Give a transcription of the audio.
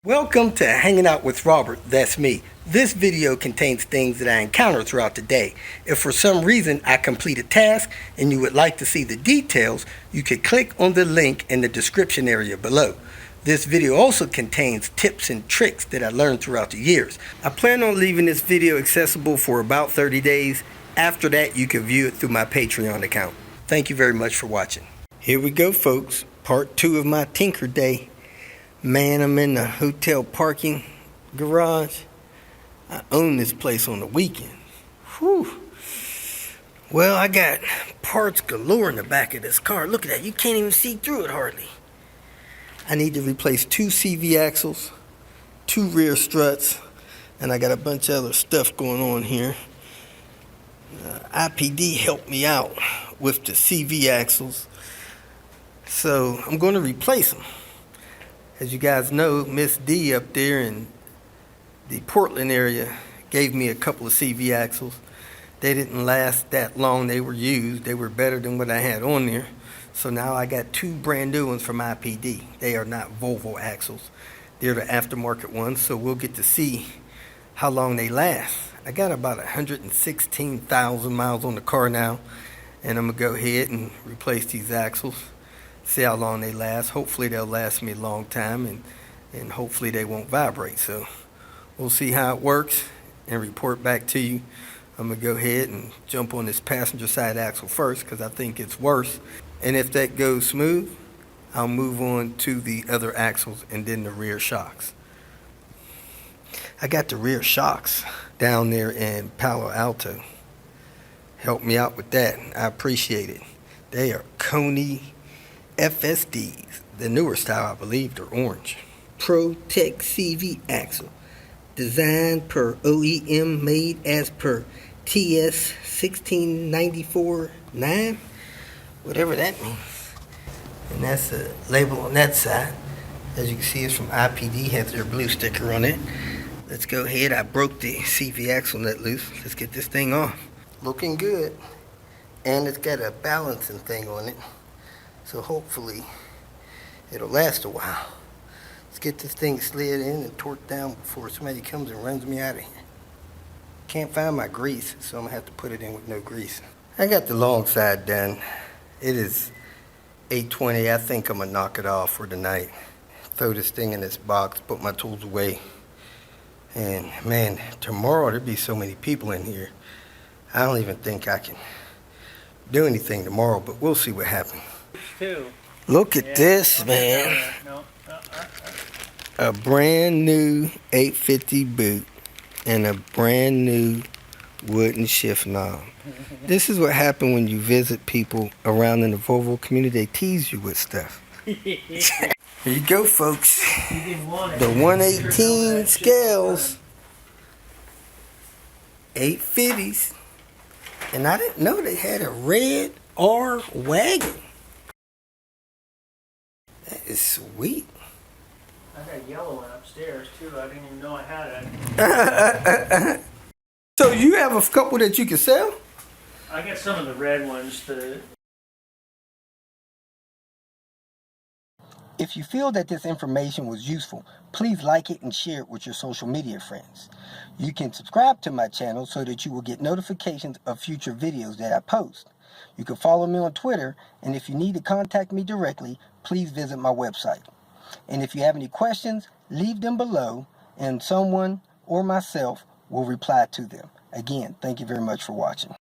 Welcome to Hanging Out with Robert, that's me. This video contains things that I encounter throughout the day. If for some reason I complete a task and you would like to see the details, you can click on the link in the description area below. This video also contains tips and tricks that I learned throughout the years. I plan on leaving this video accessible for about 30 days. After that, you can view it through my Patreon account. Thank you very much for watching. Here we go, folks. Part 2 of my Tinker Day. Man, I'm in the hotel parking garage. I own this place on the weekend. Whew. Well, I got parts galore in the back of this car. Look at that. You can't even see through it hardly. I need to replace 2 CV axles, 2 rear struts, and I got a bunch of other stuff going on here. IPD helped me out with the CV axles, so I'm going to replace them. As you guys know, Miss D up there in the Portland area gave me a couple of CV axles. They didn't last that long. They were used. They were better than what I had on there. So now I got 2 brand new ones from IPD. They are not Volvo axles. They're the aftermarket ones, so we'll get to see how long they last. I got about 116,000 miles on the car now, and I'm going to go ahead and replace these axles. See how long they last. Hopefully they'll last me a long time, and hopefully they won't vibrate. So we'll see how it works and report back to you. I'm going to go ahead and jump on this passenger side axle first because I think it's worse. And if that goes smooth, I'll move on to the other axles and then the rear shocks. I got the rear shocks down there in Palo Alto. Help me out with that. I appreciate it. They are Coney FSDs, the newer style. I believe they're orange. ProTech CV axle, designed per OEM, made as per TS 16949, whatever that means. And that's a label on that side. As you can see, it's from IPD, has their blue sticker on it. Let's go ahead. I broke the CV axle nut loose. Let's get this thing off. Looking good. And it's got a balancing thing on it. So hopefully it'll last a while. Let's get this thing slid in and torqued down before somebody comes and runs me out of here. Can't find my grease, so I'm going to have to put it in with no grease. I got the long side done. It is 8:20. I think I'm going to knock it off for tonight. Throw this thing in this box, put my tools away. And man, tomorrow there'll be so many people in here. I don't even think I can do anything tomorrow, but we'll see what happens. Look at this, man. A brand new 850 boot and a brand new wooden shift knob. This is what happened when you visit people around in the Volvo community. They tease you with stuff. Here you go, folks. The 118 scales. 850s. And I didn't know they had a red R wagon. That is sweet. I got a yellow one upstairs too. I didn't even know I had it. So you have a couple that you can sell? I got some of the red ones. If you feel that this information was useful, please like it and share it with your social media friends. You can subscribe to my channel so that you will get notifications of future videos that I post. You can follow me on Twitter, and if you need to contact me directly, please visit my website. And if you have any questions, leave them below, and someone or myself will reply to them. Again, thank you very much for watching.